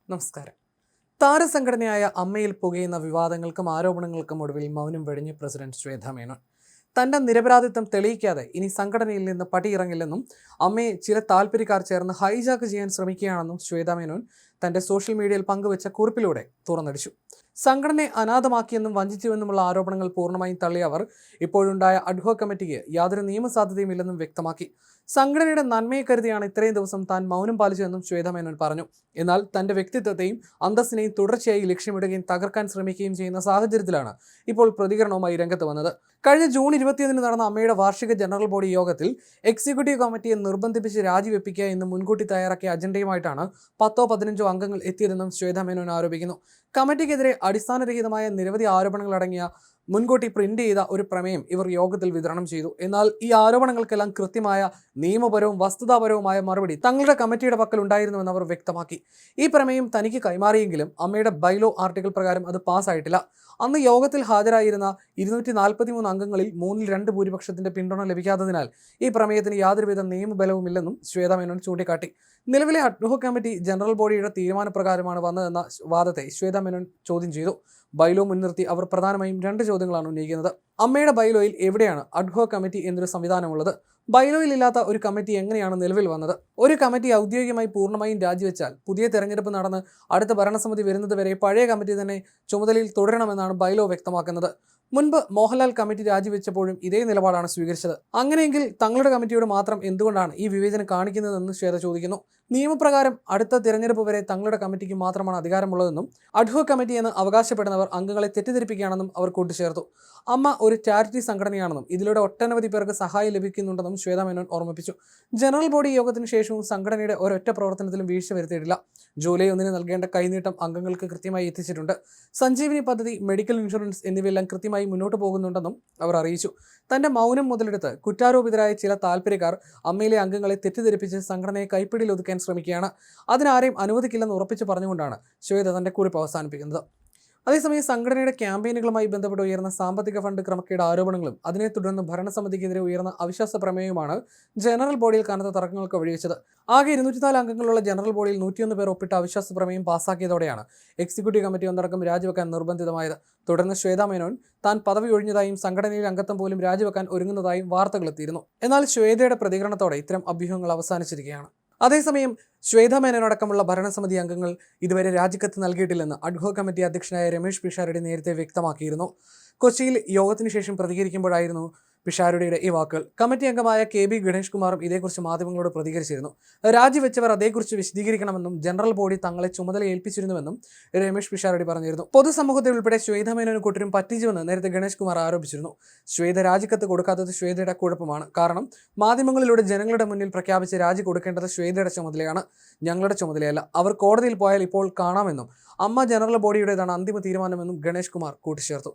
നമസ്കാരം. താരസംഘടനയായ അമ്മയിൽ പുകയുന്ന വിവാദങ്ങൾക്കും ആരോപണങ്ങൾക്കും ഒടുവിൽ മൗനം വെടിഞ്ഞ് പ്രസിഡന്റ് ശ്വേത മേനോൻ. തന്റെ നിരപരാധിത്വം തെളിയിക്കാതെ ഇനി സംഘടനയിൽ നിന്ന് പടിയിറങ്ങില്ലെന്നും അമ്മയെ ചില താല്പര്യക്കാർ ചേർന്ന് ഹൈജാക്ക് ചെയ്യാൻ ശ്രമിക്കുകയാണെന്നും ശ്വേത മേനോൻ തന്റെ സോഷ്യൽ മീഡിയയിൽ പങ്കുവച്ച കുറിപ്പിലൂടെ തുറന്നടിച്ചു. സംഘടനയെ അനാഥമാക്കിയെന്നും വഞ്ചിച്ചുവെന്നുമുള്ള ആരോപണങ്ങൾ പൂർണ്ണമായും തള്ളിയ അവർ ഇപ്പോഴുണ്ടായ അഡ്ഹോക് കമ്മിറ്റിക്ക് യാതൊരു നിയമസാധ്യതയും ഇല്ലെന്നും വ്യക്തമാക്കി. സംഘടനയുടെ നന്മയെ കരുതിയാണ് ഇത്രയും ദിവസം താൻ മൗനം പാലിച്ചതെന്നും ശ്വേത മേനോൻ പറഞ്ഞു. എന്നാൽ തന്റെ വ്യക്തിത്വത്തെയും അന്തസ്സിനെയും തുടർച്ചയായി ലക്ഷ്യമിടുകയും തകർക്കാൻ ശ്രമിക്കുകയും ചെയ്യുന്ന സാഹചര്യത്തിലാണ് ഇപ്പോൾ പ്രതികരണവുമായി രംഗത്ത് വന്നത്. കഴിഞ്ഞ ജൂൺ 21 നടന്ന അമ്മയുടെ വാർഷിക ജനറൽ ബോഡി യോഗത്തിൽ എക്സിക്യൂട്ടീവ് കമ്മിറ്റിയെ നിർബന്ധിപ്പിച്ച് രാജിവെപ്പിക്കുക എന്ന് മുൻകൂട്ടി തയ്യാറാക്കിയ അജണ്ടയുമായിട്ടാണ് 10-15 അംഗങ്ങൾ എത്തിയതെന്നും ശ്വേത മേനോൻ ആരോപിക്കുന്നു. കമ്മിറ്റിക്കെതിരെ അടിസ്ഥാനരഹിതമായ നിരവധി ആരോപണങ്ങൾ അടങ്ങിയ മുൻകൂട്ടി പ്രിന്റ് ചെയ്ത ഒരു പ്രമേയം ഇവർ യോഗത്തിൽ വിതരണം ചെയ്തു. എന്നാൽ ഈ ആരോപണങ്ങൾക്കെല്ലാം കൃത്യമായ നിയമപരവും വസ്തുതാപരവുമായ മറുപടി തങ്ങളുടെ കമ്മിറ്റിയുടെ പക്കൽ ഉണ്ടായിരുന്നുവെന്ന് അവർ വ്യക്തമാക്കി. ഈ പ്രമേയം തനിക്ക് കൈമാറിയെങ്കിലും അമ്മയുടെ ബൈലോ ആർട്ടിക്കിൾ പ്രകാരം അത് പാസ്സായിട്ടില്ല. അന്ന് യോഗത്തിൽ ഹാജരായിരുന്ന 243 അംഗങ്ങളിൽ 2 ഭൂരിപക്ഷത്തിന്റെ പിന്തുണ ലഭിക്കാത്തതിനാൽ ഈ പ്രമേയത്തിന് യാതൊരുവിധ നിയമബലവുമില്ലെന്നും ശ്വേത മേനോൻ ചൂണ്ടിക്കാട്ടി. നിലവിലെ അഡ്ഹോക് കമ്മിറ്റി ജനറൽ ബോഡിയുടെ തീരുമാനപ്രകാരമാണ് വന്നതെന്ന വാദത്തെ ശ്വേത മേനോൻ ചോദ്യം ചെയ്തു. ബൈലോ മുൻനിർത്തി അവർ പ്രധാനമായും 2 ചോദ്യങ്ങളാണ് ഉന്നയിക്കുന്നത്. അമ്മയുടെ ബൈലോയിൽ എവിടെയാണ് അഡ്ഹോക് കമ്മിറ്റി എന്നൊരു സംവിധാനമുള്ളത്? ബൈലോയിൽ ഇല്ലാത്ത ഒരു കമ്മിറ്റി എങ്ങനെയാണ് നിലവിൽ വന്നത്? ഒരു കമ്മിറ്റി ഔദ്യോഗികമായി പൂർണ്ണമായും രാജിവെച്ചാൽ പുതിയ തെരഞ്ഞെടുപ്പ് നടന്ന് അടുത്ത ഭരണസമിതി വരുന്നതുവരെ പഴയ കമ്മിറ്റി തന്നെ ചുമതലയിൽ തുടരണമെന്നാണ് ബൈലോ വ്യക്തമാക്കുന്നത്. മുൻപ് മോഹൻലാൽ കമ്മിറ്റി രാജിവെച്ചപ്പോഴും ഇതേ നിലപാടാണ് സ്വീകരിച്ചത്. അങ്ങനെയെങ്കിൽ തങ്ങളുടെ കമ്മിറ്റിയോട് മാത്രം എന്തുകൊണ്ടാണ് ഈ വിവേചനം കാണിക്കുന്നതെന്ന് ശ്വേത ചോദിക്കുന്നു. നിയമപ്രകാരം അടുത്ത തിരഞ്ഞെടുപ്പ് വരെ തങ്ങളുടെ കമ്മിറ്റിക്ക് മാത്രമാണ് അധികാരമുള്ളതെന്നും അഡ്ഹോക് കമ്മിറ്റി എന്ന് അവകാശപ്പെടുന്നവർ അംഗങ്ങളെ തെറ്റിദ്ധരിപ്പിക്കുകയാണെന്നും അവർ കൂട്ടിച്ചേർത്തു. അമ്മ ഒരു ചാരിറ്റി സംഘടനയാണെന്നും ഇതിലൂടെ ഒട്ടനവധി പേർക്ക് സഹായം ലഭിക്കുന്നുണ്ടെന്നും ശ്വേത മേനോൻ ഓർമ്മിപ്പിച്ചു. ജനറൽ ബോഡി യോഗത്തിന് ശേഷവും സംഘടനയുടെ ഒരൊറ്റ പ്രവർത്തനത്തിലും വീഴ്ച വരുത്തിയിട്ടില്ല. ജൂലൈ 1 നൽകേണ്ട കൈനീട്ടം അംഗങ്ങൾക്ക് കൃത്യമായി എത്തിച്ചിട്ടുണ്ട്. സഞ്ജീവനി പദ്ധതി, മെഡിക്കൽ ഇൻഷുറൻസ് എന്നിവയെല്ലാം കൃത്യമായി മുന്നോട്ട് പോകുന്നുണ്ടെന്നും അവർ അറിയിച്ചു. തന്റെ മൗനം മുതലെടുത്ത് കുറ്റാരോപിതരായ ചില താല്പര്യക്കാർ അമ്മയിലെ അംഗങ്ങളെ തെറ്റിദ്ധരിപ്പിച്ച് സംഘടനയെ കൈപ്പിടിയിൽ ഒതുക്കാൻ ശ്രമിക്കുകയാണ്. അതിനാരെയും അനുവദിക്കില്ലെന്ന് ഉറപ്പിച്ചു പറഞ്ഞുകൊണ്ടാണ് ശ്വേത തന്റെ കുറിപ്പ് അവസാനിപ്പിക്കുന്നത്. അതേസമയം സംഘടനയുടെ ക്യാമ്പയിനുകളുമായി ബന്ധപ്പെട്ട് ഉയർന്ന സാമ്പത്തിക ഫണ്ട് ക്രമക്കേട് ആരോപണങ്ങളും അതിനെ തുടർന്ന് ഭരണസമിതിക്കെതിരെ ഉയർന്ന അവിശ്വാസ പ്രമേയവുമാണ് ജനറൽ ബോഡിയിൽ കനത്ത തർക്കങ്ങൾക്ക് വഴിവെച്ചത്. ആകെ 204 അംഗങ്ങളുള്ള ജനറൽ ബോഡിയിൽ 101 പേർ ഒപ്പിട്ട അവിശ്വാസ പ്രമേയം പാസ്സാക്കിയതോടെയാണ് എക്സിക്യൂട്ടീവ് കമ്മിറ്റി ഒന്നടക്കം രാജിവെക്കാൻ നിർബന്ധിതമായത്. തുടർന്ന് ശ്വേത മേനോൻ താൻ പദവി ഒഴിഞ്ഞതായും സംഘടനയിൽ അംഗത്വം പോലും രാജിവെക്കാൻ ഒരുങ്ങുന്നതായും വാർത്തകളെത്തിയിരുന്നു. എന്നാൽ ശ്വേതയുടെ പ്രതികരണത്തോടെ ഇത്തരം അഭ്യൂഹങ്ങൾ അവസാനിച്ചിരിക്കുകയാണ്. അതേസമയം ശ്വേത മേനോനടക്കമുള്ള ഭരണസമിതി അംഗങ്ങൾ ഇതുവരെ രാജിക്കത്ത് നൽകിയിട്ടില്ലെന്ന് അഡ്ഹോക് കമ്മിറ്റി അധ്യക്ഷനായ രമേശ് പിഷാരടി നേരത്തെ വ്യക്തമാക്കിയിരുന്നു. കൊച്ചിയിൽ യോഗത്തിന് ശേഷം പ്രതികരിക്കുമ്പോഴായിരുന്നു പിഷാരടിയുടെ ഈ വാക്കുകൾ. കമ്മിറ്റി അംഗമായ KB ഗണേഷ് കുമാറും ഇതേക്കുറിച്ച് മാധ്യമങ്ങളോട് പ്രതികരിച്ചിരുന്നു. രാജിവെച്ചവർ അതേക്കുറിച്ച് വിശദീകരിക്കണമെന്നും ജനറൽ ബോഡി തങ്ങളെ ചുമതല ഏൽപ്പിച്ചിരുന്നുവെന്നും രമേശ് പിഷാരടി പറഞ്ഞിരുന്നു. പൊതുസമൂഹത്തെ ഉൾപ്പെടെ ശ്വേത മേനോന് കൂട്ടരും പറ്റിച്ചുവെന്ന് നേരത്തെ ഗണേഷ് കുമാർ ആരോപിച്ചിരുന്നു. ശ്വേത രാജിക്കത്ത് കൊടുക്കാത്തത് ശ്വേതയുടെ കുഴപ്പമാണ്. കാരണം മാധ്യമങ്ങളിലൂടെ ജനങ്ങളുടെ മുന്നിൽ പ്രഖ്യാപിച്ച് രാജി കൊടുക്കേണ്ടത് ശ്വേതയുടെ ചുമതലയാണ്, ഞങ്ങളുടെ ചുമതലയല്ല. അവർ കോടതിയിൽ പോയാൽ ഇപ്പോൾ കാണാമെന്നും അമ്മ ജനറൽ ബോഡിയുടേതാണ് അന്തിമ തീരുമാനമെന്നും ഗണേഷ് കുമാർ കൂട്ടിച്ചേർത്തു.